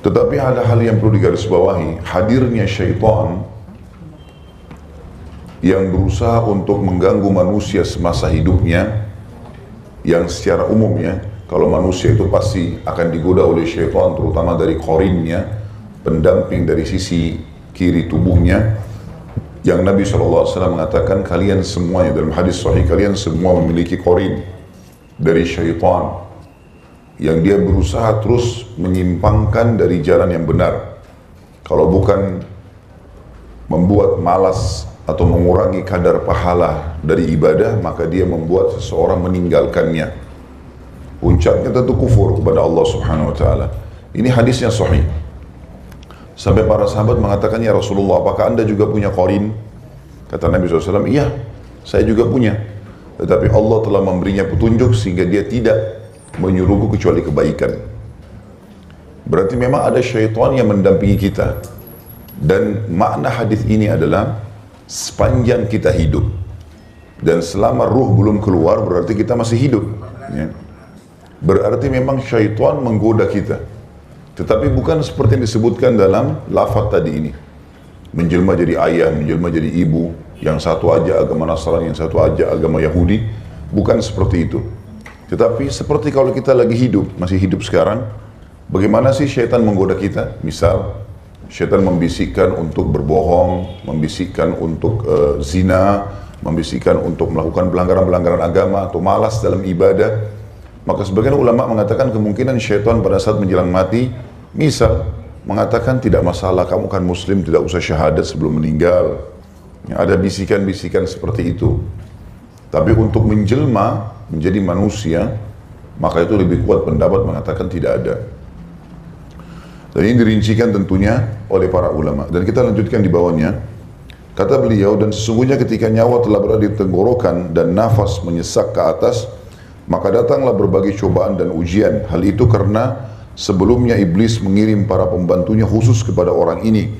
Tetapi ada hal yang perlu digarisbawahi, hadirnya syaitan yang berusaha untuk mengganggu manusia semasa hidupnya, yang secara umumnya kalau manusia itu pasti akan digoda oleh syaitan, terutama dari qarinnya, pendamping dari sisi kiri tubuhnya, yang Nabi SAW mengatakan kalian semuanya dalam hadis sahih, kalian semua memiliki qarin dari syaitan yang dia berusaha terus menyimpangkan dari jalan yang benar. Kalau bukan membuat malas atau mengurangi kadar pahala dari ibadah, maka dia membuat seseorang meninggalkannya. Puncaknya tentu kufur kepada Allah Subhanahu wa taala. Ini hadisnya sahih. Sampai para sahabat mengatakan, ya Rasulullah, apakah anda juga punya qarin? Kata Nabi SAW, iya, saya juga punya. Tetapi Allah telah memberinya petunjuk sehingga dia tidak menyuruhku kecuali kebaikan. Berarti memang ada syaitan yang mendampingi kita. Dan makna hadis ini adalah sepanjang kita hidup dan selama ruh belum keluar, berarti kita masih hidup, ya. Berarti memang syaitan menggoda kita, tetapi bukan seperti yang disebutkan dalam lafaz tadi ini, menjelma jadi ayah, menjelma jadi ibu, yang satu aja agama Nasrani, yang satu aja agama Yahudi. Bukan seperti itu, tetapi seperti kalau kita lagi hidup, masih hidup sekarang, bagaimana sih syaitan menggoda kita? Misal syaitan membisikkan untuk berbohong, membisikkan untuk zina, membisikkan untuk melakukan pelanggaran-pelanggaran agama atau malas dalam ibadah. Maka sebagian ulama mengatakan kemungkinan syaitan pada saat menjelang mati, misal mengatakan tidak masalah, kamu kan muslim, tidak usah syahadat sebelum meninggal. Ya, ada bisikan-bisikan seperti itu. Tapi untuk menjelma menjadi manusia, maka itu lebih kuat pendapat mengatakan tidak ada. Dan ini dirincikan tentunya oleh para ulama. Dan kita lanjutkan di bawahnya. Kata beliau, dan sesungguhnya ketika nyawa telah berada di tenggorokan dan nafas menyesak ke atas, maka datanglah berbagai cobaan dan ujian. Hal itu karena sebelumnya iblis mengirim para pembantunya khusus kepada orang ini.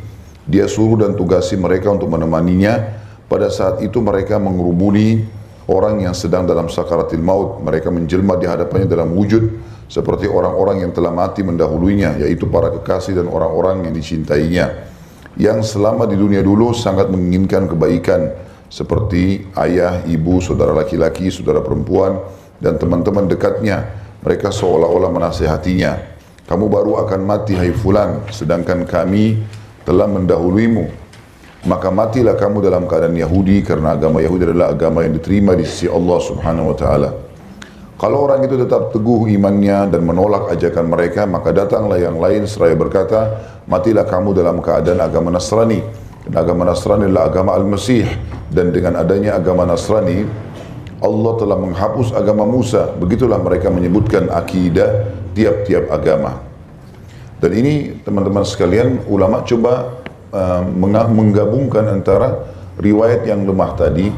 Dia suruh dan tugasi mereka untuk menemaninya. Pada saat itu mereka mengerumuni orang yang sedang dalam sakaratil maut. Mereka menjelma di hadapannya dalam wujud seperti orang-orang yang telah mati mendahulunya, yaitu para kekasih dan orang-orang yang dicintainya, yang selama di dunia dulu sangat menginginkan kebaikan, seperti ayah, ibu, saudara laki-laki, saudara perempuan, dan teman-teman dekatnya. Mereka seolah-olah menasihatinya, kamu baru akan mati hai fulan, sedangkan kami telah mendahuluimu. Maka matilah kamu dalam keadaan Yahudi, karena agama Yahudi adalah agama yang diterima di sisi Allah Subhanahu wa ta'ala. Kalau orang itu tetap teguh imannya dan menolak ajakan mereka, maka datanglah yang lain seraya berkata, matilah kamu dalam keadaan agama Nasrani. Dan agama Nasrani adalah agama Al-Masih, dan dengan adanya agama Nasrani, Allah telah menghapus agama Musa. Begitulah mereka menyebutkan akidah tiap-tiap agama. Dan ini teman-teman sekalian, ulama coba menggabungkan antara riwayat yang lemah tadi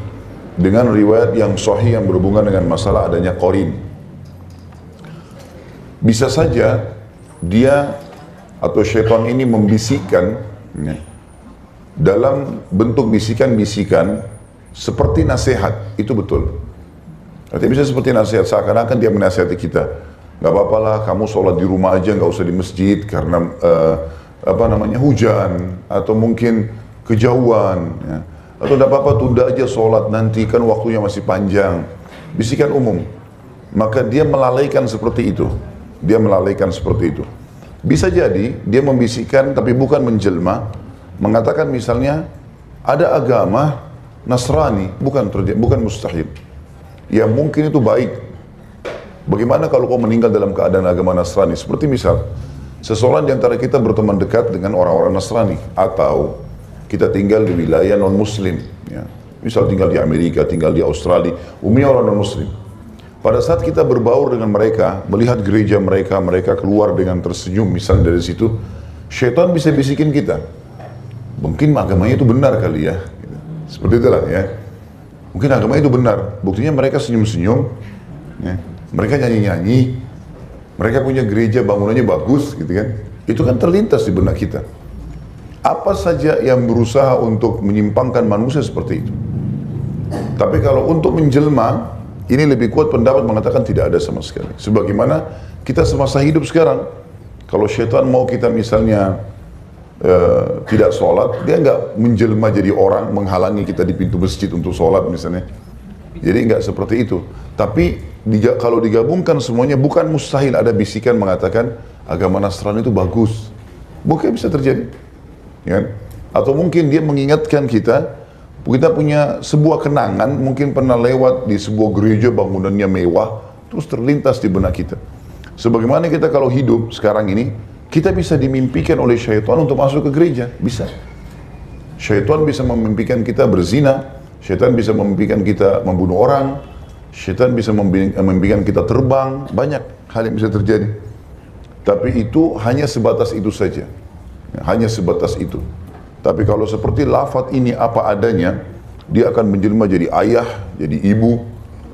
dengan riwayat yang sahih yang berhubungan dengan masalah adanya qarin. Bisa saja dia atau syaitan ini membisikkan, ya, dalam bentuk bisikan-bisikan seperti nasihat, itu betul. Artinya bisa seperti nasihat, seakan-akan dia menasihati kita. Gak apa-apalah kamu sholat di rumah aja, gak usah di masjid karena hujan atau mungkin kejauhan, ya. Atau tidak apa-apa tunda aja sholat nanti kan waktunya masih panjang. Bisikan umum. Maka dia melalaikan seperti itu. Dia melalaikan seperti itu. Bisa jadi dia membisikkan tapi bukan menjelma, mengatakan misalnya ada agama Nasrani, bukan mustahil. Ya mungkin itu baik. Bagaimana kalau kau meninggal dalam keadaan agama Nasrani? Seperti misal, seseorang di antara kita berteman dekat dengan orang-orang Nasrani, atau kita tinggal di wilayah non-muslim, ya. Misal tinggal di Amerika, tinggal di Australia, umumnya orang non-muslim. Pada saat kita berbaur dengan mereka, melihat gereja mereka, mereka keluar dengan tersenyum, misalnya dari situ, syaitan bisa bisikin kita, mungkin agamanya itu benar kali ya, seperti itulah ya. Mungkin agamanya itu benar, buktinya mereka senyum-senyum, ya. Mereka nyanyi-nyanyi, mereka punya gereja bangunannya bagus, gitu kan. Itu kan terlintas di benak kita. Apa saja yang berusaha untuk menyimpangkan manusia seperti itu. Tapi kalau untuk menjelma, ini lebih kuat pendapat mengatakan tidak ada sama sekali. Sebagaimana kita semasa hidup sekarang, Kalau syaitan mau kita misalnya tidak sholat, dia nggak menjelma jadi orang menghalangi kita di pintu masjid untuk sholat misalnya. Jadi nggak seperti itu. Tapi kalau digabungkan semuanya, bukan mustahil ada bisikan mengatakan agama Nasrani itu bagus. Mungkin bisa terjadi. Ya. Atau mungkin dia mengingatkan kita punya sebuah kenangan, mungkin pernah lewat di sebuah gereja bangunannya mewah, terus terlintas di benak kita. Sebagaimana kita kalau hidup sekarang ini, kita bisa dimimpikan oleh syaitan untuk masuk ke gereja, bisa. Syaitan bisa memimpikan kita berzina, syaitan bisa memimpikan kita membunuh orang, syaitan bisa memimpikan kita terbang, banyak hal yang bisa terjadi. Tapi itu hanya sebatas itu saja, hanya sebatas itu. Tapi kalau seperti lafaz ini apa adanya, dia akan menjelma jadi ayah, jadi ibu,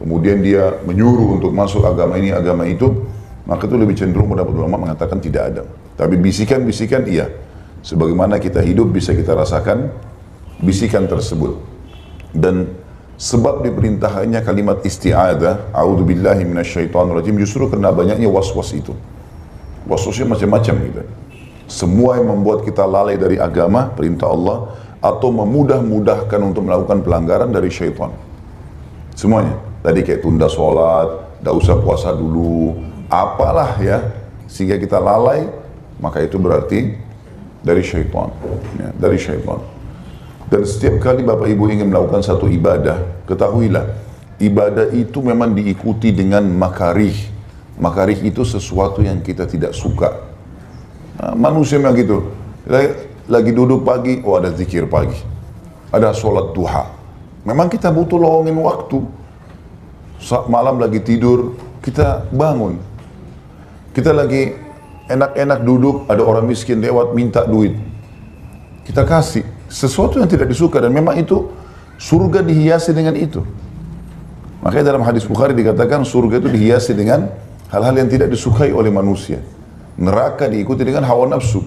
kemudian dia menyuruh untuk masuk agama ini, agama itu, maka itu lebih cenderung pendapat ulama mengatakan tidak ada. Tapi bisikan-bisikan iya. Sebagaimana kita hidup bisa kita rasakan bisikan tersebut. Dan sebab diperintahkannya kalimat isti'adah, a'udzubillahi minasyaitonirrajim, justru karena banyaknya was-was itu. Was-wasnya macam-macam gitu. Semua yang membuat kita lalai dari agama, perintah Allah, atau memudah-mudahkan untuk melakukan pelanggaran dari syaitan. Semuanya. Tadi kayak tunda sholat, tidak usah puasa dulu, apalah ya, sehingga kita lalai, maka itu berarti dari syaitan. Ya, dari syaitan. Dan setiap kali Bapak Ibu ingin melakukan satu ibadah, ketahuilah, ibadah itu memang diikuti dengan makarih. Makarih itu sesuatu yang kita tidak suka. Nah, manusia memang gitu. Lagi duduk pagi, oh ada zikir pagi. Ada sholat duha. Memang kita butuh lowongin waktu. Saat malam lagi tidur, kita bangun. Kita lagi enak-enak duduk, ada orang miskin lewat minta duit. Kita kasih. Sesuatu yang tidak disuka, dan memang itu surga dihiasi dengan itu. Makanya dalam hadis Bukhari dikatakan surga itu dihiasi dengan hal-hal yang tidak disukai oleh manusia. Neraka diikuti dengan hawa nafsu.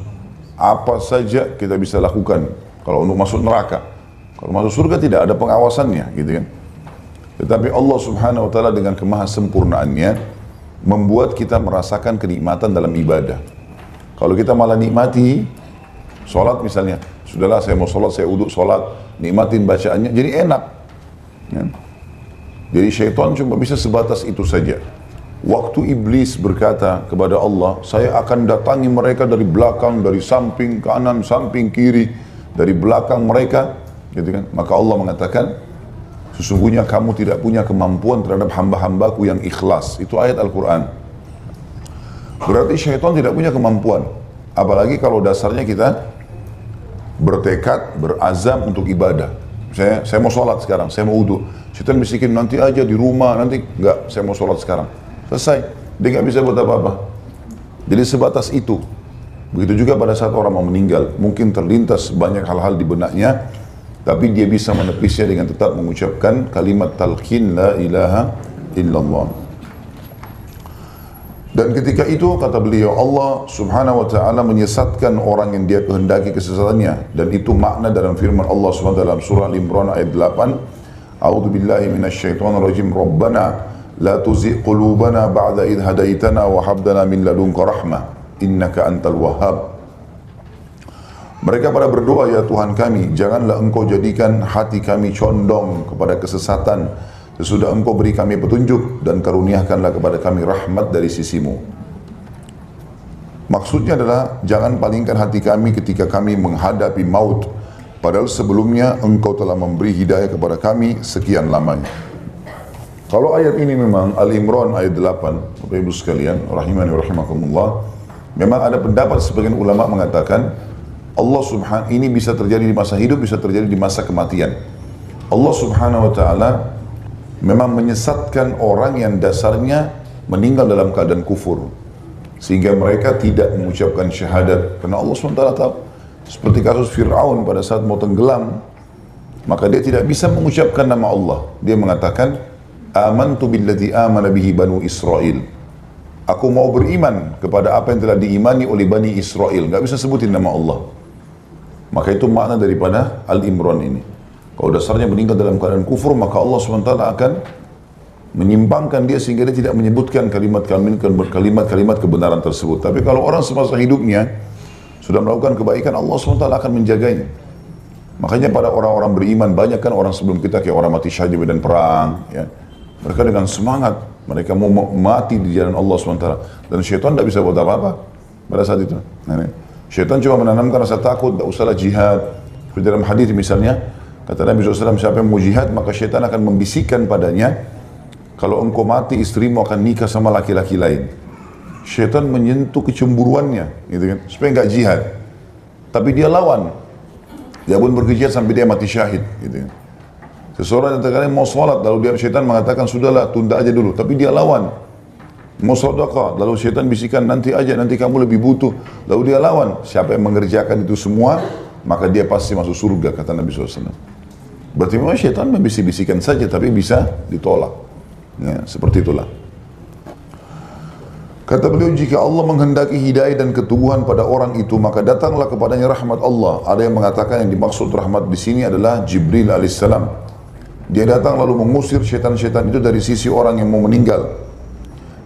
Apa saja kita bisa lakukan kalau untuk masuk neraka. Kalau masuk surga tidak ada pengawasannya, gitu kan. Tetapi Allah Subhanahu wa taala dengan kemahasempurnaannya membuat kita merasakan kenikmatan dalam ibadah. Kalau kita malah nikmati sholat misalnya, sudahlah saya mau sholat, saya uduk sholat, nikmatin bacaannya, jadi enak. Ya. Jadi syaitan cuma bisa sebatas itu saja. Waktu iblis berkata kepada Allah, saya akan datangi mereka dari belakang, dari samping kanan, samping kiri, dari belakang mereka, gitu kan? Maka Allah mengatakan, sesungguhnya kamu tidak punya kemampuan terhadap hamba-hambaku yang ikhlas. Itu ayat Al-Quran. Berarti syaitan tidak punya kemampuan. Apalagi kalau dasarnya kita bertekad, berazam untuk ibadah. Saya mau sholat sekarang, saya mau wudu. Syaitan bisikin nanti aja di rumah, nanti enggak, saya mau sholat sekarang. Selesai, dia nggak bisa buat apa-apa. Jadi sebatas itu. Begitu juga pada saat orang mau meninggal, mungkin terlintas banyak hal-hal di benaknya, tapi dia bisa menepisnya dengan tetap mengucapkan kalimat talqin la ilaha illallah. Dan ketika itu kata beliau, Allah Subhanahu wa taala menyesatkan orang yang dia kehendaki kesesatannya, dan itu makna dalam firman Allah Subhanahu wa taala dalam surah Al-Imran ayat 8, A'udzubillahi minasyaitonirrajim, Rabbana la tuzigh qulubana ba'da idh hadaitana wa hab lana min ladunka rahmah innaka antal wahhab. Mereka pada berdoa, ya Tuhan kami, janganlah engkau jadikan hati kami condong kepada kesesatan sesudah engkau beri kami petunjuk, dan karuniakanlah kepada kami rahmat dari sisimu. Maksudnya adalah jangan palingkan hati kami ketika kami menghadapi maut, padahal sebelumnya engkau telah memberi hidayah kepada kami sekian lamanya. Kalau ayat ini memang Al-Imran ayat 8, Bapak Ibu sekalian, rahimani wa rahimakumullah, memang ada pendapat sebagian ulama mengatakan Allah Subhanahu ini bisa terjadi di masa hidup, bisa terjadi di masa kematian. Allah Subhanahu wa taala memang menyesatkan orang yang dasarnya meninggal dalam keadaan kufur, sehingga mereka tidak mengucapkan syahadat, karena Allah SWT tahu. Seperti kasus Fir'aun pada saat mau tenggelam, maka dia tidak bisa mengucapkan nama Allah. Dia mengatakan, amantu billadzi amana bihi banu Israel. Aku mau beriman kepada apa yang telah diimani oleh Bani Israel. Gak bisa sebutin nama Allah. Maka itu makna daripada Al-Imran ini. Kalau dasarnya meninggal dalam keadaan kufur, maka Allah SWT akan menyimpangkan dia sehingga dia tidak menyebutkan kalimat-kalimat kebenaran tersebut. Tapi kalau orang semasa hidupnya sudah melakukan kebaikan, Allah SWT akan menjaganya. Makanya pada orang-orang beriman, banyak kan orang sebelum kita kayak orang mati syahid di medan perang, ya. Mereka dengan semangat, mereka mau mati di jalan Allah SWT. Dan syaitan tidak bisa buat apa-apa pada saat itu. Syaitan cuma menanamkan rasa takut, tidak usahlah jihad. Di dalam hadis misalnya, kata Nabi SAW, siapa yang mau jihad, maka syaitan akan membisikkan padanya, kalau engkau mati, istrimu akan nikah sama laki-laki lain. Syaitan menyentuh kecemburuannya, gitu kan, supaya enggak jihad. Tapi dia lawan. Dia pun berjihad sampai dia mati syahid, gitu kan. Seseorang yang terkadang mau sholat, lalu dia syaitan mengatakan, sudahlah, tunda aja dulu. Tapi dia lawan. Mau sedekah, lalu syaitan bisikan, nanti aja, nanti kamu lebih butuh. Lalu dia lawan. Siapa yang mengerjakan itu semua, maka dia pasti masuk surga, kata Nabi SAW. Berarti memang syaitan membisik-bisikan saja, tapi bisa ditolak. Ya, seperti itulah. Kata beliau, jika Allah menghendaki hidayah dan ketubuhan pada orang itu, maka datanglah kepadanya rahmat Allah. Ada yang mengatakan yang dimaksud rahmat di sini adalah Jibril alaihissalam. Dia datang lalu mengusir syaitan-syaitan itu dari sisi orang yang mau meninggal.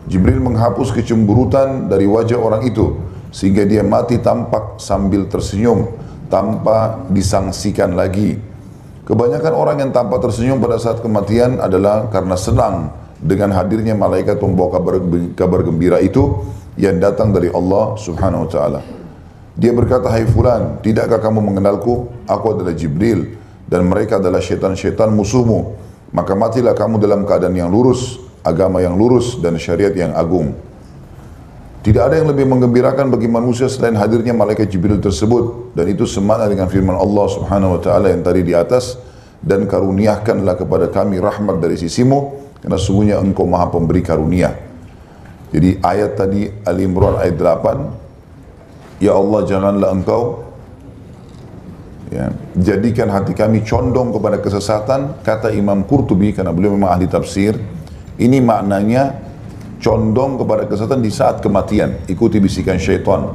Jibril menghapus kecemburutan dari wajah orang itu, sehingga dia mati tampak sambil tersenyum, tanpa disangsikan lagi. Kebanyakan orang yang tampak tersenyum pada saat kematian adalah karena senang dengan hadirnya malaikat pembawa kabar gembira itu yang datang dari Allah Subhanahu wa taala. Dia berkata, "Hai fulan, tidakkah kamu mengenalku? Aku adalah Jibril dan mereka adalah syaitan-syaitan musuhmu. Maka matilah kamu dalam keadaan yang lurus, agama yang lurus dan syariat yang agung." Tidak ada yang lebih menggembirakan bagi manusia selain hadirnya malaikat Jibril tersebut, dan itu semakna dengan firman Allah Subhanahu wa taala yang tadi di atas, "Dan karuniakanlah kepada kami rahmat dari sisimu, karena sungguhnya engkau maha pemberi karunia." Jadi ayat tadi Ali Imran ayat 8, ya Allah janganlah engkau jadikan hati kami condong kepada kesesatan. Kata Imam Qurtubi, karena beliau memang ahli tafsir, ini maknanya condong kepada kesesatan di saat kematian, ikuti bisikan syaitan.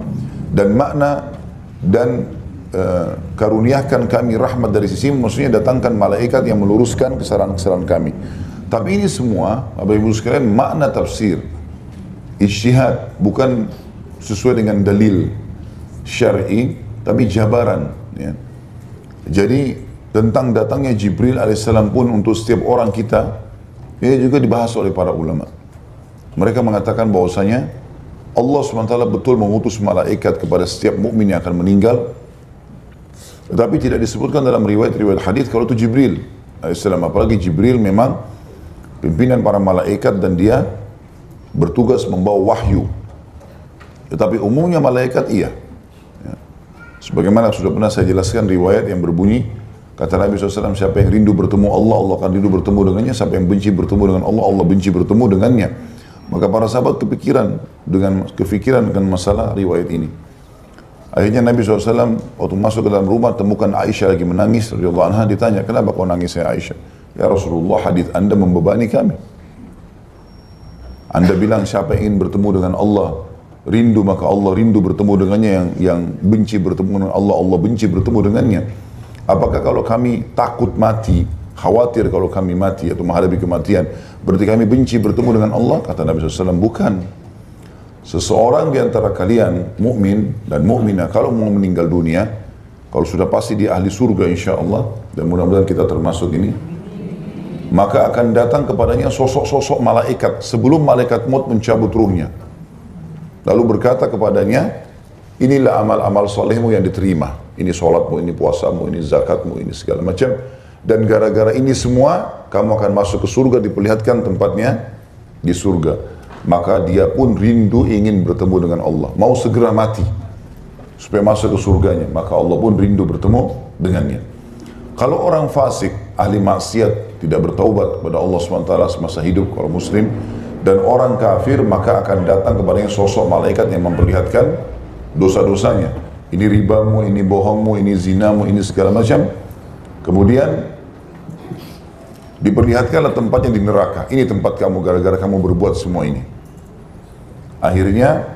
Dan makna dan karuniakan kami rahmat dari sisi, maksudnya datangkan malaikat yang meluruskan kesalahan-kesalahan kami. Tapi ini semua, Bapak Ibu sekalian, makna tafsir, ijtihad, bukan sesuai dengan dalil syar'i, tapi jabaran. Ya. Jadi tentang datangnya Jibril alaihissalam pun untuk setiap orang kita, ini juga dibahas oleh para ulama. Mereka mengatakan bahwasanya Allah SWT betul mengutus malaikat kepada setiap mukmin yang akan meninggal, tetapi tidak disebutkan dalam riwayat-riwayat hadis kalau itu Jibril alaihissalam. Apalagi Jibril memang pimpinan para malaikat dan dia bertugas membawa wahyu. Tetapi umumnya malaikat iya. Ya. Sebagaimana sudah pernah saya jelaskan riwayat yang berbunyi, kata Nabi SAW, siapa yang rindu bertemu Allah, Allah akan rindu bertemu dengannya. Siapa yang benci bertemu dengan Allah, Allah benci bertemu dengannya. Maka para sahabat kepikiran dengan masalah riwayat ini. Akhirnya Nabi SAW waktu masuk ke dalam rumah, temukan Aisyah lagi menangis radhiyallahu anha. Ditanya, kenapa kau nangis ya Aisyah? Ya Rasulullah, hadis Anda membebani kami. Anda bilang siapa yang ingin bertemu dengan Allah rindu, maka Allah rindu bertemu dengannya. Yang benci bertemu dengan Allah, Allah benci bertemu dengannya. Apakah kalau kami takut mati, khawatir kalau kami mati atau menghadapi kematian, berarti kami benci bertemu dengan Allah? Kata Nabi SAW, bukan. Seseorang di antara kalian, mukmin dan mukminah, kalau mau meninggal dunia, kalau sudah pasti dia ahli surga insya Allah, dan mudah-mudahan kita termasuk ini, maka akan datang kepadanya sosok-sosok malaikat sebelum malaikat maut mencabut ruhnya. Lalu berkata kepadanya, inilah amal-amal solehmu yang diterima. Ini sholatmu, ini puasamu, ini zakatmu, ini segala macam. Dan gara-gara ini semua, kamu akan masuk ke surga, diperlihatkan tempatnya di surga. Maka dia pun rindu ingin bertemu dengan Allah. Mau segera mati, supaya masuk ke surganya. Maka Allah pun rindu bertemu dengannya. Kalau orang fasik, ahli maksiat, tidak bertaubat kepada Allah SWT semasa hidup, kalau muslim, dan orang kafir, maka akan datang kepadanya sosok malaikat yang memperlihatkan dosa-dosanya. Ini ribamu, ini bohongmu, ini zinamu, ini segala macam. Kemudian diperlihatkanlah tempatnya di neraka. Ini tempat kamu gara-gara kamu berbuat semua ini. Akhirnya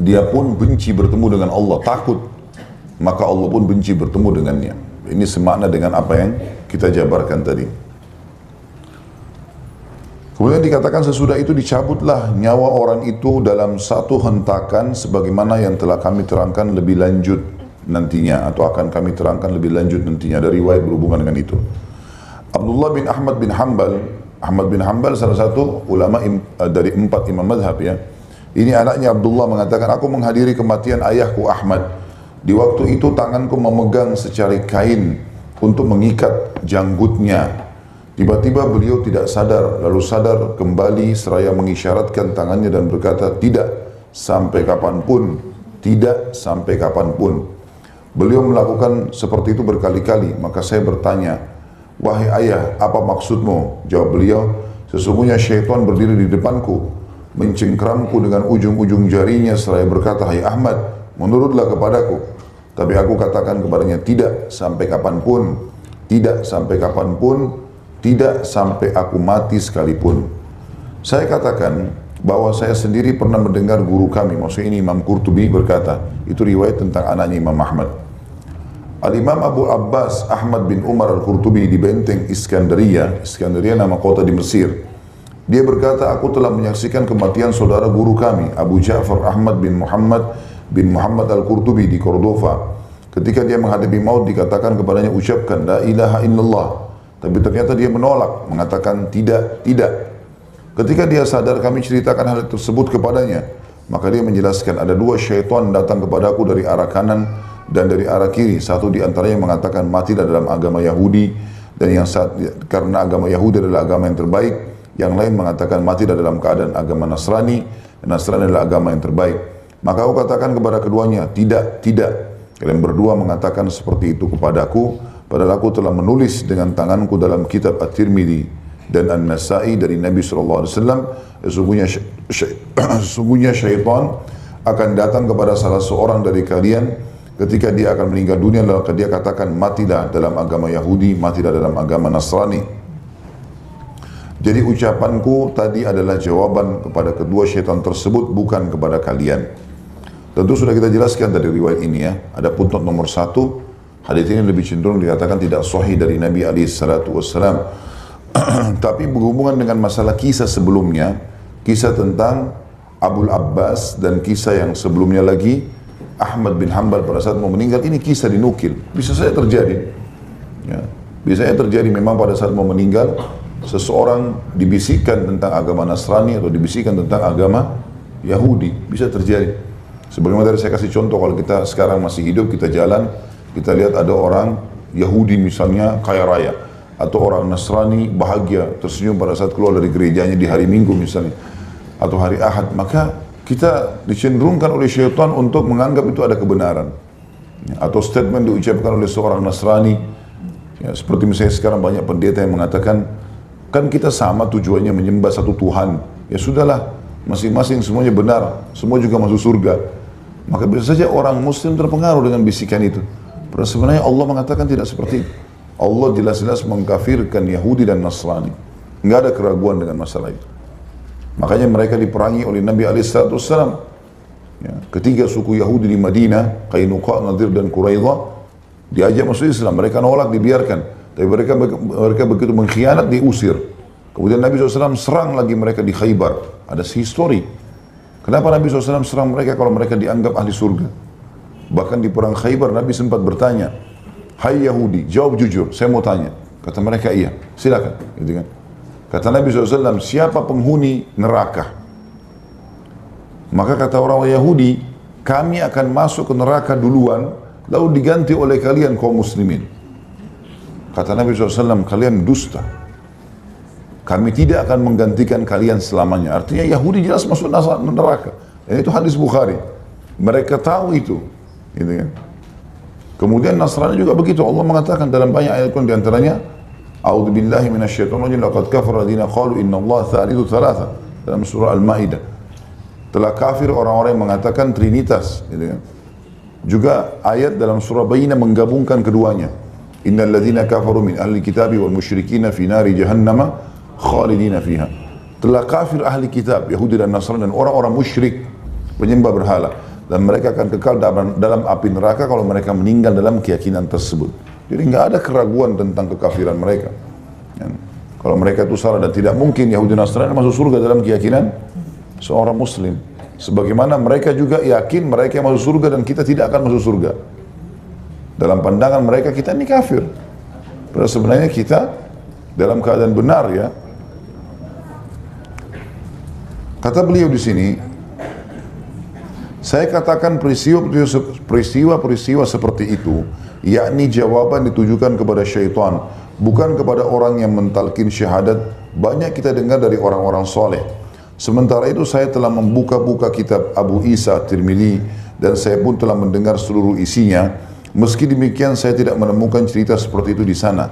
dia pun benci bertemu dengan Allah, takut. Maka Allah pun benci bertemu dengannya. Ini semakna dengan apa yang kita jabarkan tadi. Kemudian dikatakan sesudah itu dicabutlah nyawa orang itu dalam satu hentakan sebagaimana yang telah kami terangkan lebih lanjut nantinya, atau akan kami terangkan lebih lanjut nantinya. Dari riwayat berhubungan dengan itu. Abdullah bin Ahmad bin Hanbal salah satu ulama dari 4 imam madhab ya. Ini anaknya Abdullah mengatakan, aku menghadiri kematian ayahku Ahmad. Di waktu itu tanganku memegang secari kain untuk mengikat janggutnya. Tiba-tiba beliau tidak sadar, lalu sadar kembali seraya mengisyaratkan tangannya dan berkata, tidak sampai kapanpun, tidak sampai kapanpun. Beliau melakukan seperti itu berkali-kali, maka saya bertanya, wahai ayah, apa maksudmu? Jawab beliau, sesungguhnya syaitan berdiri di depanku, mencengkramku dengan ujung-ujung jarinya seraya berkata, hai Ahmad, menurutlah kepadaku. Tapi aku katakan kepadanya, tidak sampai kapanpun, tidak sampai kapanpun, tidak sampai aku mati sekalipun. Saya katakan bahwa saya sendiri pernah mendengar guru kami, maksudnya ini Imam Qurtubi berkata, itu riwayat tentang anaknya Imam Ahmad. Al-Imam Abu Abbas Ahmad bin Umar Al-Qurtubi di benteng Iskandaria nama kota di Mesir. Dia berkata, aku telah menyaksikan kematian saudara guru kami, Abu Ja'far Ahmad bin Muhammad Al-Qurtubi di Cordova. Ketika dia menghadapi maut, dikatakan kepadanya, ucapkan la ilaha illallah. Tapi ternyata dia menolak, mengatakan tidak. Ketika dia sadar, kami ceritakan hal tersebut kepadanya. Maka dia menjelaskan, ada 2 syaitan datang kepadaku dari arah kanan dan dari arah kiri. Satu di antaranya mengatakan, matilah dalam agama Yahudi, dan karena agama Yahudi adalah agama yang terbaik. Yang lain mengatakan, matilah dalam keadaan agama Nasrani, dan Nasrani adalah agama yang terbaik. Maka aku katakan kepada keduanya, tidak. Kalian berdua mengatakan seperti itu kepadaku, padahal aku telah menulis dengan tanganku dalam kitab At-Tirmidzi dan An-Nasa'i dari Nabi SAW, sesungguhnya syaitan akan datang kepada salah seorang dari kalian ketika dia akan meninggal dunia, lalu dia katakan, matilah dalam agama Yahudi, matilah dalam agama Nasrani. Jadi ucapanku tadi adalah jawaban kepada kedua syaitan tersebut, bukan kepada kalian. Tentu sudah kita jelaskan dari riwayat ini ya. Ada footnote nomor 1, hadis ini lebih cenderung dikatakan tidak sahih dari Nabi SAW. Tapi berhubungan dengan masalah kisah sebelumnya, kisah tentang Abul Abbas dan kisah yang sebelumnya lagi, Ahmad bin Hanbal pada saat mau meninggal, ini kisah dinukil. Bisa saja terjadi. Ya. Bisa saja terjadi memang pada saat mau meninggal, seseorang dibisikkan tentang agama Nasrani atau dibisikkan tentang agama Yahudi. Bisa terjadi. Sebagaimana tadi saya kasih contoh, kalau kita sekarang masih hidup, kita jalan, kita lihat ada orang Yahudi misalnya kaya raya, atau orang Nasrani bahagia, tersenyum pada saat keluar dari gerejanya di hari Minggu misalnya, atau hari Ahad, maka kita dicenderungkan oleh syaitan untuk menganggap itu ada kebenaran. Atau statement diucapkan oleh seorang Nasrani, ya, seperti misalnya sekarang banyak pendeta yang mengatakan, kan kita sama tujuannya menyembah satu Tuhan, ya sudahlah, masing-masing semuanya benar, semua juga masuk surga. Maka bisa saja orang muslim terpengaruh dengan bisikan itu. Padahal sebenarnya Allah mengatakan tidak seperti itu. Allah jelas-jelas mengkafirkan Yahudi dan Nasrani. Enggak ada keraguan dengan masalah itu. Makanya mereka diperangi oleh Nabi SAW. Ya, ketiga suku Yahudi di Madinah, Qainuqa, Nadir dan Quraidah, diajak masuk Islam. Mereka nolak, dibiarkan. Tapi mereka begitu mengkhianat, diusir. Kemudian Nabi SAW serang lagi mereka di Khaybar. Ada histori. Kenapa Nabi SAW serang mereka kalau mereka dianggap ahli surga? Bahkan di perang Khaybar Nabi sempat bertanya, hai Yahudi, jawab jujur, saya mau tanya. Kata mereka, iya, silakan. Gitu kan? Kata Nabi SAW, siapa penghuni neraka? Maka kata orang Yahudi, kami akan masuk ke neraka duluan, lalu diganti oleh kalian kaum muslimin. Kata Nabi SAW, kalian dusta. Kami tidak akan menggantikan kalian selamanya. Artinya Yahudi jelas masuk neraka. Dan itu hadis Bukhari. Mereka tahu itu. Gitu kan? Kemudian Nasrani juga begitu. Allah mengatakan dalam banyak ayat Quran diantaranya, A'udzu billahi minasyaitonir rajim, laqad kafara alladziina qalu innallaha tsalitsu tsalatsa. Dalam surah Al-Maidah. Telah kafir orang-orang yang mengatakan Trinitas. Gitu kan? Juga ayat dalam surah Bayyinah menggabungkan keduanya. Innal ladzina kafaru min ahli kitabi wal musyrikina fi nari jahannama khalidina fiha. Telah kafir ahli kitab, Yahudi dan Nasrani dan orang-orang musyrik penyembah berhala, dan mereka akan kekal dalam api neraka kalau mereka meninggal dalam keyakinan tersebut. Jadi nggak ada keraguan tentang kekafiran mereka. Kalau mereka itu salah dan tidak mungkin Yahudi Nasrani masuk surga dalam keyakinan seorang Muslim. Sebagaimana mereka juga yakin mereka masuk surga dan kita tidak akan masuk surga. Dalam pandangan mereka kita ini kafir. Padahal sebenarnya kita dalam keadaan benar ya. Kata beliau di sini, saya katakan peristiwa-peristiwa seperti itu, yakni jawaban ditujukan kepada syaitan, bukan kepada orang yang mentalkin syahadat. Banyak kita dengar dari orang-orang soleh. Sementara itu saya telah membuka-buka kitab Abu Isa Tirmidzi dan saya pun telah mendengar seluruh isinya. Meski demikian saya tidak menemukan cerita seperti itu di sana.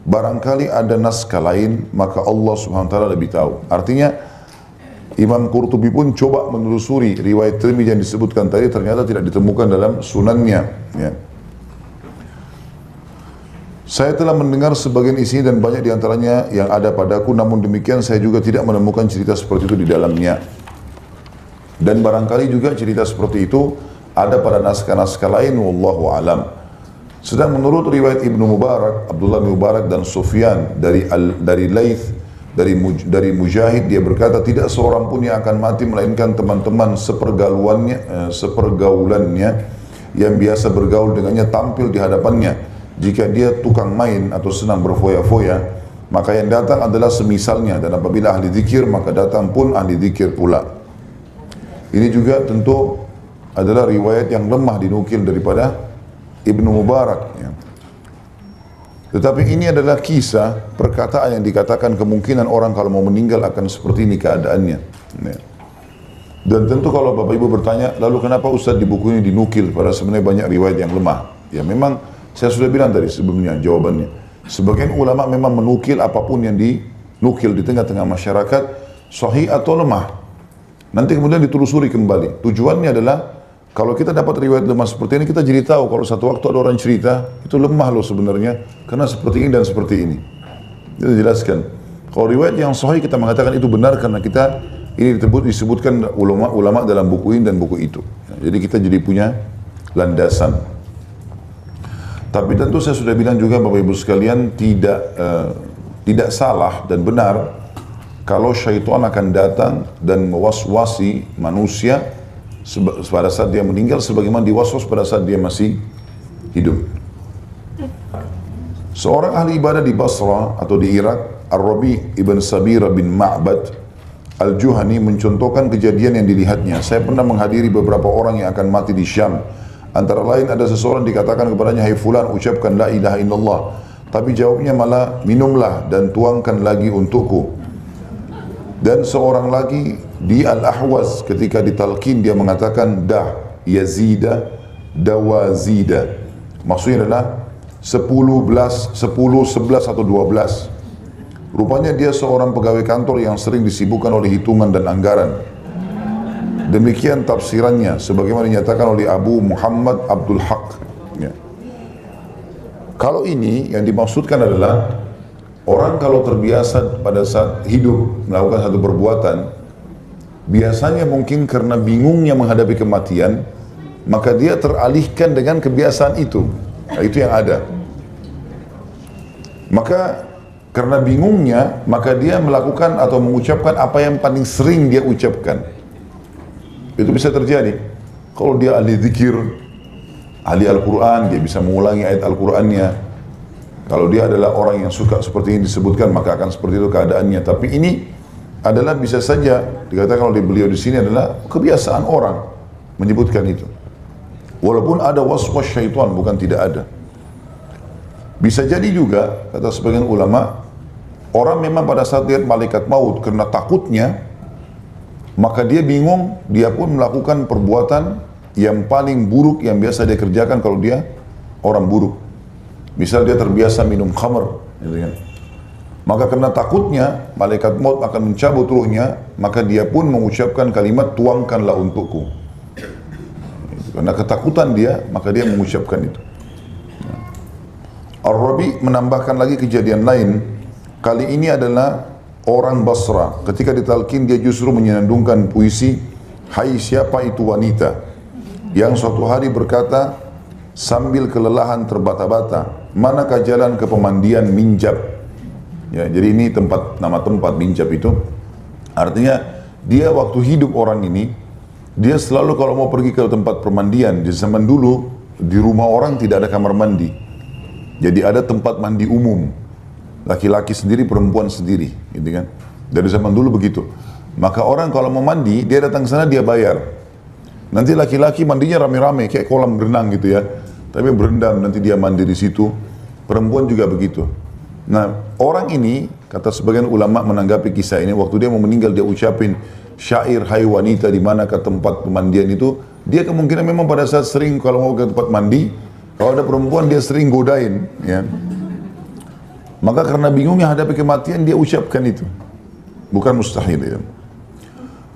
Barangkali ada naskah lain, maka Allah Subhanahu wa taala lebih tahu. Artinya Imam Qurtubi pun coba menelusuri riwayat Tirmidzi yang disebutkan tadi, ternyata tidak ditemukan dalam sunannya ya. Saya telah mendengar sebagian isi dan banyak diantaranya yang ada padaku, namun demikian saya juga tidak menemukan cerita seperti itu di dalamnya. Dan barangkali juga cerita seperti itu ada pada naskah-naskah lain, wallahu alam. Sedang menurut riwayat Ibnu Mubarak, Abdullah bin Mubarak dan Sufyan dari Laith, dari Mujahid, dia berkata tidak seorang pun yang akan mati melainkan teman-teman sepergaulannya yang biasa bergaul dengannya tampil di hadapannya. Jika dia tukang main atau senang berfoya-foya, maka yang datang adalah semisalnya, dan apabila ahli zikir maka datang pun ahli zikir pula. Ini juga tentu adalah riwayat yang lemah dinukil daripada Ibnu Mubarak ya. Tetapi ini adalah kisah, perkataan yang dikatakan kemungkinan orang kalau mau meninggal akan seperti ini keadaannya ya. Dan tentu kalau Bapak Ibu bertanya, lalu kenapa Ustaz di buku ini dinukil, padahal sebenarnya banyak riwayat yang lemah. Ya memang saya sudah bilang tadi sebelumnya jawabannya. Sebagian ulama memang menukil apapun yang dinukil di tengah-tengah masyarakat, sahih atau lemah. Nanti kemudian ditelusuri kembali. Tujuannya adalah kalau kita dapat riwayat lemah seperti ini, kita jadi tahu kalau satu waktu ada orang cerita, itu lemah loh sebenarnya, karena seperti ini dan seperti ini. Itu dijelaskan. Kalau riwayat yang sahih kita mengatakan itu benar karena kita ini disebutkan ulama dalam buku ini dan buku itu. Jadi kita jadi punya landasan. Tapi tentu saya sudah bilang juga Bapak Ibu sekalian, tidak salah dan benar kalau syaitan akan datang dan mewaswasi manusia pada saat dia meninggal sebagaimana diwaswas pada saat dia masih hidup. Seorang ahli ibadah di Basra atau di Irak, Ar-Rabi ibn Sabira bin Ma'bad Al-Juhani mencontohkan kejadian yang dilihatnya. Saya pernah menghadiri beberapa orang yang akan mati di Syam. Antara lain ada seseorang dikatakan kepadanya, hai fulan, ucapkan la ilaha illallah. Tapi jawabnya malah, minumlah dan tuangkan lagi untukku. Dan seorang lagi di Al-Ahwaz ketika ditalqin dia mengatakan, dah yazida dawazida. Maksudnya adalah 10, 11 atau 12. Rupanya dia seorang pegawai kantor yang sering disibukkan oleh hitungan dan anggaran. Demikian tafsirannya sebagaimana dinyatakan oleh Abu Muhammad Abdul Haq ya. Kalau ini yang dimaksudkan adalah orang kalau terbiasa pada saat hidup melakukan satu perbuatan, biasanya mungkin karena bingungnya menghadapi kematian, maka dia teralihkan dengan kebiasaan itu. Nah, itu yang ada. Maka karena bingungnya, maka dia melakukan atau mengucapkan apa yang paling sering dia ucapkan. Itu bisa terjadi. Kalau dia ahli zikir, ahli Al-Quran, dia bisa mengulangi ayat Al-Qurannya. Kalau dia adalah orang yang suka seperti ini disebutkan, maka akan seperti itu keadaannya. Tapi ini adalah bisa saja dikatakan oleh beliau di sini adalah kebiasaan orang menyebutkan itu. Walaupun ada waswas syaitan, bukan tidak ada. Bisa jadi juga, kata sebagian ulama, orang memang pada saat lihat malaikat maut karena takutnya, maka dia bingung, dia pun melakukan perbuatan yang paling buruk yang biasa dia kerjakan kalau dia orang buruk. Misal dia terbiasa minum khamr, gitu kan. Maka karena takutnya malaikat maut akan mencabut ruhnya, maka dia pun mengucapkan kalimat tuangkanlah untukku. Karena ketakutan dia, maka dia mengucapkan itu. Ar-Rabi menambahkan lagi kejadian lain. Kali ini adalah orang Basra, ketika ditalqin dia justru menyenandungkan puisi, hai siapa itu wanita yang suatu hari berkata sambil kelelahan terbata-bata, manakah jalan ke pemandian minjab? Ya, jadi ini nama tempat Mincap itu. Artinya dia waktu hidup orang ini, dia selalu kalau mau pergi ke tempat permandian, di zaman dulu di rumah orang tidak ada kamar mandi. Jadi ada tempat mandi umum. Laki-laki sendiri, perempuan sendiri, gitu kan. Dari zaman dulu begitu. Maka orang kalau mau mandi, dia datang ke sana dia bayar. Nanti laki-laki mandinya rame-rame kayak kolam berenang gitu ya. Tapi berendam nanti dia mandi di situ. Perempuan juga begitu. Nah, orang ini, kata sebagian ulama menanggapi kisah ini, waktu dia mau meninggal dia ucapin syair hai wanita di mana ke tempat pemandian itu, dia kemungkinan memang pada saat sering kalau mau ke tempat mandi, kalau ada perempuan dia sering godain, ya. Maka karena bingungnya hadapi kematian dia ucapkan itu. Bukan mustahil ya.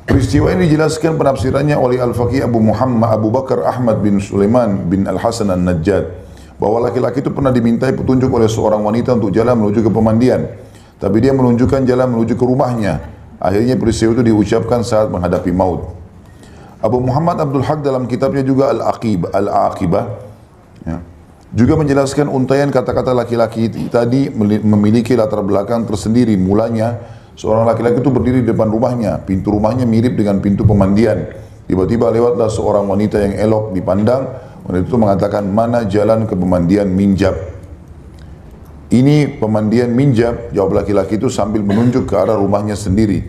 Peristiwa ini dijelaskan penafsirannya oleh Al-Faqih Abu Muhammad Abu Bakar Ahmad bin Sulaiman bin Al-Hasan An-Najjad. Bahwa laki-laki itu pernah dimintai petunjuk oleh seorang wanita untuk jalan menuju ke pemandian. Tapi dia menunjukkan jalan menuju ke rumahnya. Akhirnya peristiwa itu diucapkan saat menghadapi maut. Abu Muhammad Abdul Haq dalam kitabnya juga Al-Aqibah ya, juga menjelaskan untaian kata-kata laki-laki tadi memiliki latar belakang tersendiri. Mulanya seorang laki-laki itu berdiri di depan rumahnya. Pintu rumahnya mirip dengan pintu pemandian. Tiba-tiba lewatlah seorang wanita yang elok dipandang. Wanita itu mengatakan, mana jalan ke pemandian Minjab? Ini pemandian Minjab, jawab laki-laki itu sambil menunjuk ke arah rumahnya sendiri.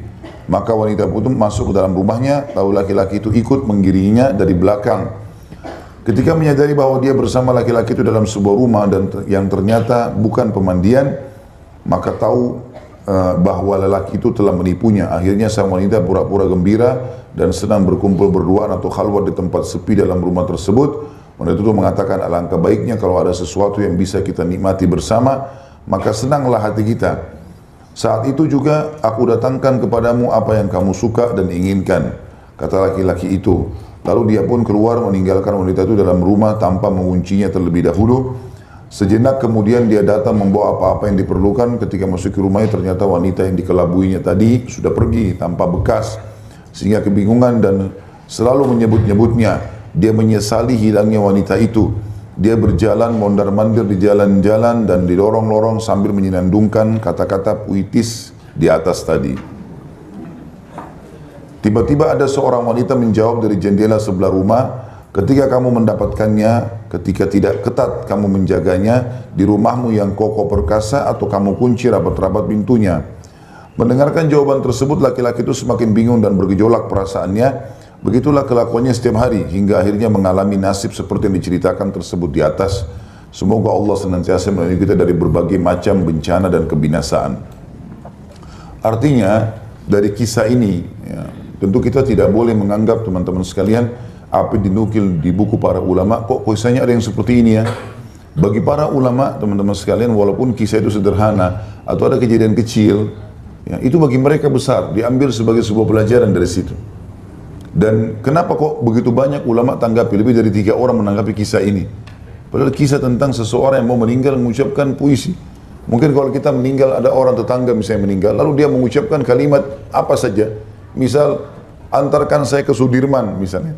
Maka wanita itu masuk ke dalam rumahnya, lalu laki-laki itu ikut mengiringinya dari belakang. Ketika menyadari bahwa dia bersama laki-laki itu dalam sebuah rumah dan yang ternyata bukan pemandian, maka tahu bahwa lelaki itu telah menipunya. Akhirnya sang wanita pura-pura gembira dan senang berkumpul berdua atau khalwat di tempat sepi dalam rumah tersebut. Wanita itu mengatakan, alangkah baiknya kalau ada sesuatu yang bisa kita nikmati bersama, maka senanglah hati kita. Saat itu juga aku datangkan kepadamu apa yang kamu suka dan inginkan, kata laki-laki itu. Lalu dia pun keluar meninggalkan wanita itu dalam rumah tanpa menguncinya terlebih dahulu. Sejenak kemudian dia datang membawa apa-apa yang diperlukan. Ketika masuk ke rumahnya ternyata wanita yang dikelabuinya tadi sudah pergi tanpa bekas, sehingga kebingungan dan selalu menyebut-nyebutnya. Dia menyesali hilangnya wanita itu. Dia berjalan mondar-mandir di jalan-jalan dan di lorong-lorong sambil menyenandungkan kata-kata puitis di atas tadi. Tiba-tiba ada seorang wanita menjawab dari jendela sebelah rumah, ketika kamu mendapatkannya, ketika tidak ketat kamu menjaganya, di rumahmu yang kokoh perkasa atau kamu kunci rapat-rapat pintunya. Mendengarkan jawaban tersebut, laki-laki itu semakin bingung dan bergejolak perasaannya. Begitulah kelakuannya setiap hari hingga akhirnya mengalami nasib seperti yang diceritakan tersebut di atas. Semoga Allah senantiasa melindungi kita dari berbagai macam bencana dan kebinasaan. Artinya dari kisah ini, ya, tentu kita tidak boleh menganggap teman-teman sekalian apa dinukil di buku para ulama kok kisahnya ada yang seperti ini ya. Bagi para ulama teman-teman sekalian, walaupun kisah itu sederhana atau ada kejadian kecil, ya, itu bagi mereka besar, diambil sebagai sebuah pelajaran dari situ. Dan kenapa kok begitu banyak ulama tanggapi, lebih dari 3 orang menanggapi kisah ini. Padahal kisah tentang seseorang yang mau meninggal mengucapkan puisi. Mungkin kalau kita meninggal, ada orang tetangga misalnya meninggal, lalu dia mengucapkan kalimat apa saja. Misal, antarkan saya ke Sudirman misalnya.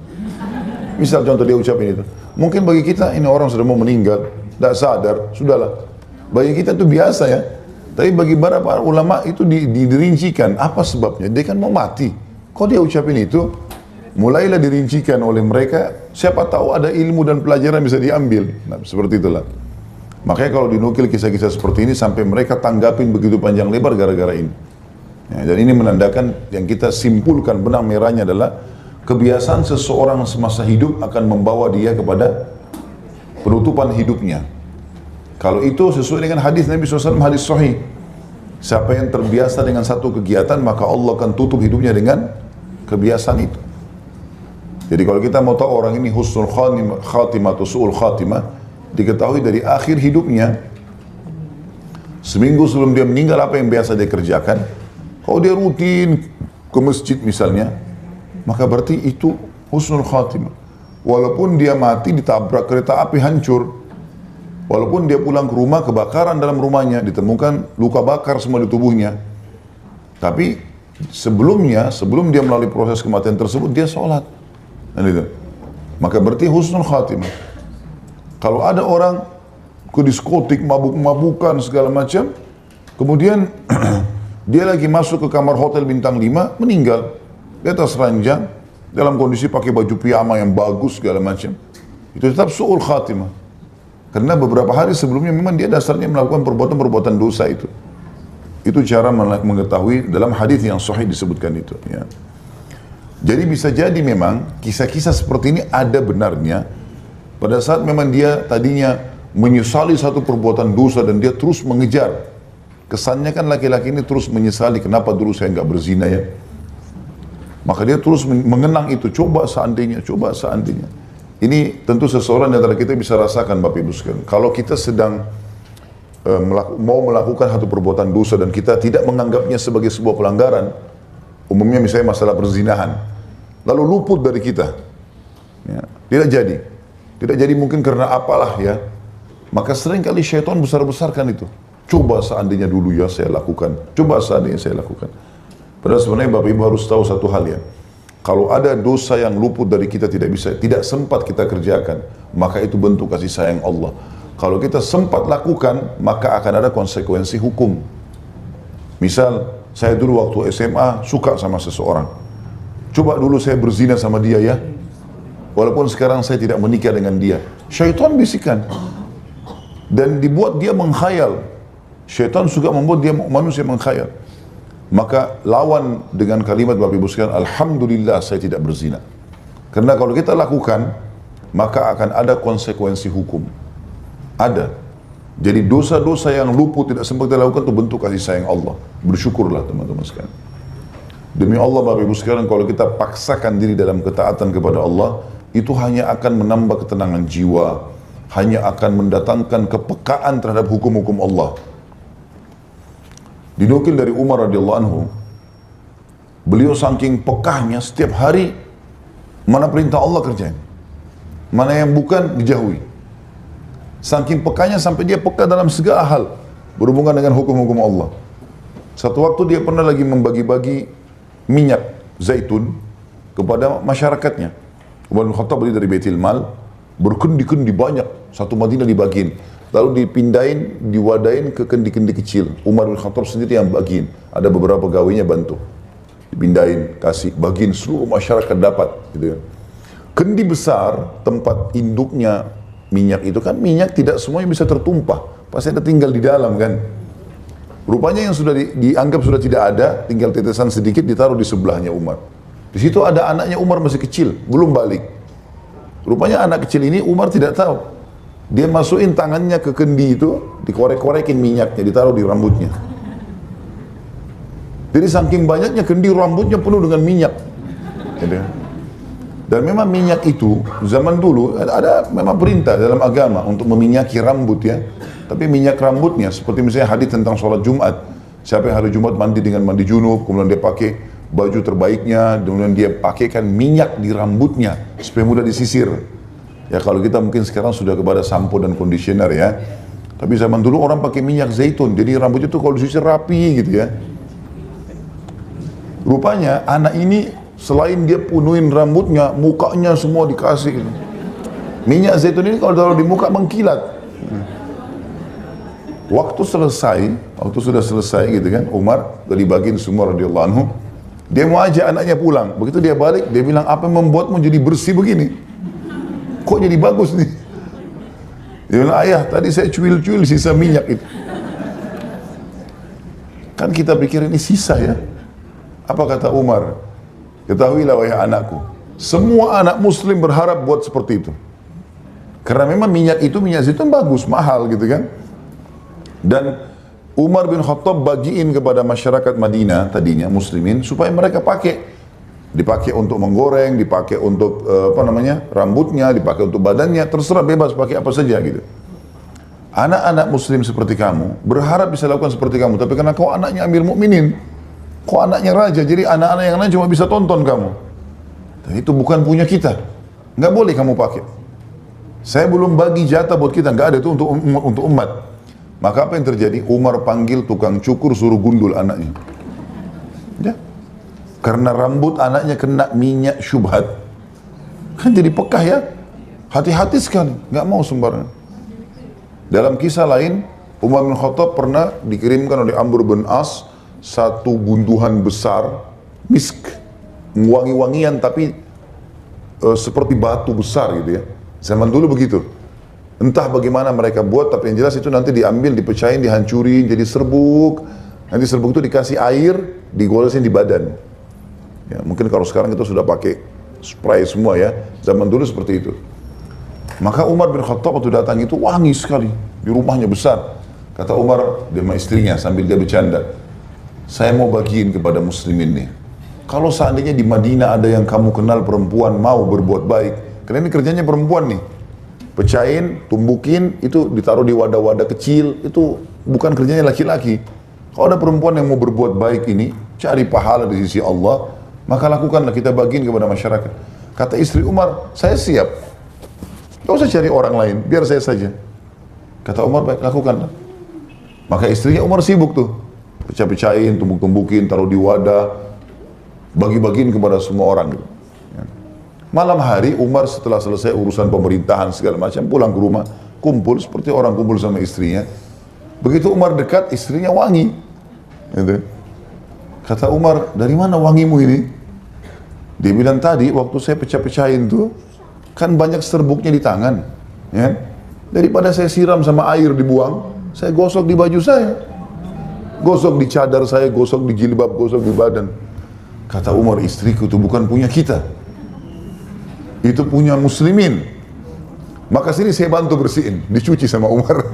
Misal contoh dia ucapin itu. Mungkin bagi kita ini orang sudah mau meninggal, tidak sadar, sudahlah. Bagi kita itu biasa ya. Tapi bagi para ulama itu dirincikan, apa sebabnya? Dia kan mau mati. Kok dia ucapin itu? Mulailah dirincikan oleh mereka, siapa tahu ada ilmu dan pelajaran bisa diambil. Nah, seperti itulah. Makanya kalau dinukil kisah-kisah seperti ini sampai mereka tanggapin begitu panjang lebar gara-gara ini. Ya, dan ini menandakan yang kita simpulkan benang merahnya adalah kebiasaan seseorang semasa hidup akan membawa dia kepada penutupan hidupnya. Kalau itu sesuai dengan hadis Nabi SAW, hadis sahih. Siapa yang terbiasa dengan satu kegiatan, maka Allah akan tutup hidupnya dengan kebiasaan itu. Jadi kalau kita mau tahu orang ini husnul khatimah atau su'ul khatimah, diketahui dari akhir hidupnya. Seminggu sebelum dia meninggal apa yang biasa dia kerjakan? Kalau dia rutin ke masjid misalnya, maka berarti itu husnul khatimah. Walaupun dia mati ditabrak kereta api hancur, walaupun dia pulang ke rumah kebakaran dalam rumahnya, ditemukan luka bakar semua di tubuhnya, tapi sebelumnya, sebelum dia melalui proses kematian tersebut, dia sholat. Maka berarti husnul khatimah. Kalau ada orang ke diskotik, mabuk-mabukan segala macam, Kemudian dia lagi masuk ke kamar hotel bintang 5, meninggal di atas ranjang dalam kondisi pakai baju piyama yang bagus segala macam. Itu tetap su'ul khatimah. Karena beberapa hari sebelumnya memang dia dasarnya melakukan perbuatan-perbuatan dosa itu. Itu cara mengetahui dalam hadis yang sahih disebutkan itu. Ya. Jadi bisa jadi memang kisah-kisah seperti ini ada benarnya pada saat memang dia tadinya menyesali satu perbuatan dosa dan dia terus mengejar. Kesannya kan laki-laki ini terus menyesali, kenapa dulu saya nggak berzina ya. Maka dia terus mengenang itu, coba seandainya. Ini tentu seseorang di antara kita bisa rasakan Bapak Ibu sekalian. Kalau kita sedang mau melakukan satu perbuatan dosa dan kita tidak menganggapnya sebagai sebuah pelanggaran, umumnya misalnya masalah perzinahan, lalu luput dari kita, ya, tidak jadi mungkin karena apalah ya, maka sering kali syaitan besar-besarkan itu. Coba seandainya dulu ya saya lakukan, coba seandainya saya lakukan. Padahal sebenarnya Bapak Ibu harus tahu satu hal ya, kalau ada dosa yang luput dari kita tidak sempat kita kerjakan, maka itu bentuk kasih sayang Allah. Kalau kita sempat lakukan, maka akan ada konsekuensi hukum. Misal, saya dulu waktu SMA suka sama seseorang. Coba dulu saya berzina sama dia ya. Walaupun sekarang saya tidak menikah dengan dia. Syaitan bisikan. Dan dibuat dia menghayal. Syaitan suka membuat dia manusia menghayal. Maka lawan dengan kalimat Bapak Ibu sekalian, alhamdulillah saya tidak berzina. Karena kalau kita lakukan, maka akan ada konsekuensi hukum. Ada. Jadi dosa-dosa yang luput tidak sempat kita lakukan itu bentuk kasih sayang Allah. Bersyukurlah teman-teman sekalian. Demi Allah Bapak Ibu sekalian, kalau kita paksakan diri dalam ketaatan kepada Allah, itu hanya akan menambah ketenangan jiwa, hanya akan mendatangkan kepekaan terhadap hukum-hukum Allah. Dinukil dari Umar radhiyallahu anhu, beliau saking pekahnya setiap hari mana perintah Allah kerjain, mana yang bukan dijauhi. Saking pekanya sampai dia peka dalam segala hal berhubungan dengan hukum-hukum Allah. Satu waktu dia pernah lagi membagi-bagi minyak zaitun kepada masyarakatnya. Umar bin Khattab beli dari Baitul Mal, berkendi-kendi banyak, satu Madinah dibagiin. Lalu dipindahin, diwadain ke kendi-kendi kecil. Umar bin Khattab sendiri yang bagiin. Ada beberapa pegawainya bantu. Dipindahin, kasih, bagiin seluruh masyarakat dapat. Gitu ya. Kendi besar, tempat induknya minyak itu kan minyak tidak semuanya bisa tertumpah, pasti ada tinggal di dalam kan. Rupanya yang sudah dianggap sudah tidak ada, tinggal tetesan sedikit ditaruh di sebelahnya Umar. Di situ ada anaknya Umar masih kecil, belum balik. Rupanya anak kecil ini Umar tidak tahu. Dia masukin tangannya ke kendi itu, dikorek-korekin minyaknya, ditaruh di rambutnya. Jadi saking banyaknya kendi rambutnya penuh dengan minyak. Gitu. Dan memang minyak itu zaman dulu ada memang perintah dalam agama untuk meminyaki rambut ya. Tapi minyak rambutnya seperti misalnya hadis tentang sholat Jumat. Siapa yang hari Jumat mandi dengan mandi junub, kemudian dia pakai baju terbaiknya, kemudian dia pakaikan minyak di rambutnya supaya mudah disisir. Ya kalau kita mungkin sekarang sudah kepada sampo dan conditioner ya. Tapi zaman dulu orang pakai minyak zaitun, jadi rambutnya itu kalau disisir rapi gitu ya. Rupanya anak ini selain dia penuhin rambutnya, mukanya semua dikasih. Minyak zaitun ini kalau taruh di muka mengkilat. Waktu sudah selesai gitu kan, Umar dari bagian semua radhiyallahu anhu, dia mau ajak anaknya pulang. Begitu dia balik, dia bilang, apa yang membuatmu jadi bersih begini? Kok jadi bagus nih? Dia bilang, ayah tadi saya cuil-cuil sisa minyak itu. Kan kita pikir ini sisa ya. Apa kata Umar? Ketahuilah wahai anakku, semua anak muslim berharap buat seperti itu. Karena memang minyak zaitun bagus, mahal gitu kan. Dan Umar bin Khattab bagiin kepada masyarakat Madinah tadinya muslimin supaya mereka pakai. Dipakai untuk menggoreng, dipakai untuk rambutnya, dipakai untuk badannya, terserah bebas pakai apa saja gitu. Anak-anak muslim seperti kamu berharap bisa lakukan seperti kamu, tapi karena kau anaknya Amir Mukminin, kok anaknya raja, jadi anak-anak yang lain cuma bisa tonton kamu. Dan itu bukan punya kita, nggak boleh kamu pakai. Saya belum bagi jatah buat kita, nggak ada itu untuk umat. Maka apa yang terjadi? Umar panggil tukang cukur suruh gundul anaknya. Ya. Karena rambut anaknya kena minyak syubhat. Kan jadi pekah ya. Hati-hati sekali, nggak mau sembarangan. Dalam kisah lain, Umar bin Khattab pernah dikirimkan oleh Amr bin As satu gunduhan besar misk, wangi-wangian tapi seperti batu besar gitu ya. Zaman dulu begitu. Entah bagaimana mereka buat, tapi yang jelas itu nanti diambil, dipecahin, dihancurin, jadi serbuk. Nanti serbuk itu dikasih air, digolesin di badan. Ya, mungkin kalau sekarang itu sudah pakai spray semua ya. Zaman dulu seperti itu. Maka Umar bin Khattab waktu datang itu wangi sekali. Di rumahnya besar. Kata Umar sama istrinya sambil dia bercanda, saya mau bagiin kepada muslimin nih. Kalau seandainya di Madinah ada yang kamu kenal perempuan mau berbuat baik, karena ini kerjanya perempuan nih, pecahin, tumbukin, itu ditaruh di wadah-wadah kecil, itu bukan kerjanya laki-laki. Kalau ada perempuan yang mau berbuat baik ini, cari pahala di sisi Allah, maka lakukanlah, kita bagiin kepada masyarakat. Kata istri Umar, saya siap. Gak usah cari orang lain, biar saya saja. Kata Umar, baik, lakukanlah. Maka istrinya Umar sibuk tuh, pecah-pecahin, tumbuk-tumbukin, taruh di wadah, bagi-bagiin kepada semua orang. Malam hari Umar setelah selesai urusan pemerintahan segala macam, pulang ke rumah, kumpul seperti orang kumpul sama istrinya. Begitu Umar dekat, istrinya wangi. Gitu. Kata Umar, dari mana wangimu ini? Dia bilang, tadi waktu saya pecah-pecahin tuh, kan banyak serbuknya di tangan. Ya? Daripada saya siram sama air dibuang, saya gosok di baju saya. Gosok di cadar saya, gosok di jilbab, gosok di badan. Kata Umar, istriku itu bukan punya kita, itu punya muslimin. Maka sini saya bantu bersihin, dicuci sama Umar.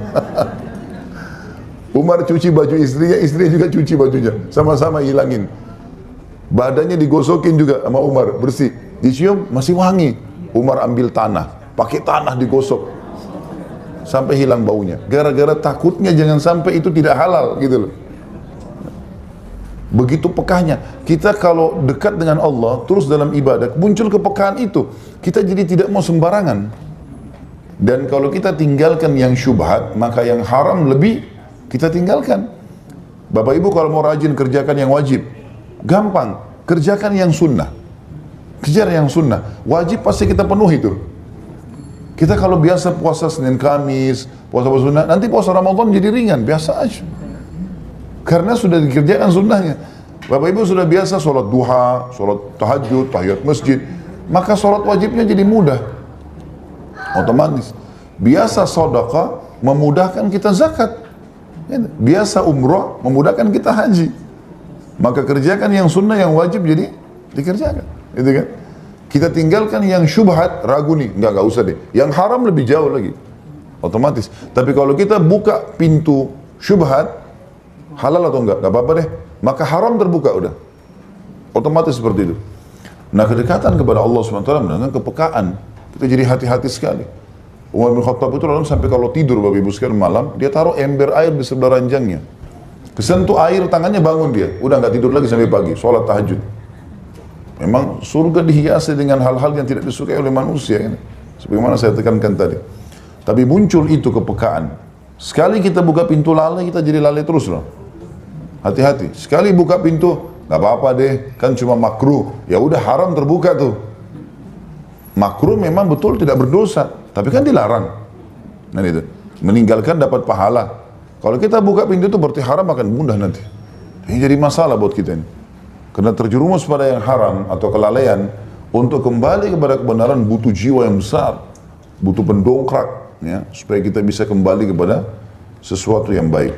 Umar cuci baju istrinya, istrinya juga cuci bajunya, sama-sama hilangin. Badannya digosokin juga sama Umar, bersih. Dicium, masih wangi. Umar ambil tanah, pakai tanah digosok sampai hilang baunya. Gara-gara takutnya jangan sampai itu tidak halal gitu loh. Begitu pekahnya. Kita kalau dekat dengan Allah, terus dalam ibadah, muncul kepekaan itu. Kita jadi tidak mau sembarangan. Dan kalau kita tinggalkan yang syubhat, maka yang haram lebih kita tinggalkan. Bapak Ibu kalau mau rajin kerjakan yang wajib, gampang. Kerjakan yang sunnah. Kejar yang sunnah. Wajib pasti kita penuhi itu. Kita kalau biasa puasa Senin Kamis, puasa sunnah, nanti puasa Ramadan jadi ringan, biasa aja. Karena sudah dikerjakan sunnahnya. Bapak Ibu sudah biasa sholat duha, sholat tahajud, tahiyat masjid, maka sholat wajibnya jadi mudah. Otomatis. Biasa sedekah memudahkan kita zakat. Biasa umrah memudahkan kita haji. Maka kerjakan yang sunnah, yang wajib jadi dikerjakan. Gitu kan? Kita tinggalkan yang syubhat, ragu nih, enggak usah deh. Yang haram lebih jauh lagi. Otomatis. Tapi kalau kita buka pintu syubhat, halal atau enggak apa-apa deh. Maka haram terbuka udah. Otomatis seperti itu. Nah, kedekatan kepada Allah SWT dengan kepekaan, kita jadi hati-hati sekali. Umar bin Khattab itu lalu sampai kalau tidur Bapak Ibu sekalian malam, dia taruh ember air di sebelah ranjangnya. Kesentuh air tangannya bangun dia, udah nggak tidur lagi sampai pagi, sholat tahajud. Memang surga dihiasi dengan hal-hal yang tidak disukai oleh manusia, ya. Sebagaimana saya tekankan tadi. Tapi muncul itu kepekaan. Sekali kita buka pintu lalai, kita jadi lalai terus loh. Hati-hati. Sekali buka pintu, nggak apa-apa deh, kan cuma makruh. Ya udah haram terbuka tuh. Makruh memang betul tidak berdosa, tapi kan dilarang. Nah itu, meninggalkan dapat pahala. Kalau kita buka pintu itu berarti haram akan mudah nanti. Ini jadi masalah buat kita ini. Karena terjerumus pada yang haram atau kelalaian, untuk kembali kepada kebenaran butuh jiwa yang besar, butuh pendongkrak, ya, supaya kita bisa kembali kepada sesuatu yang baik.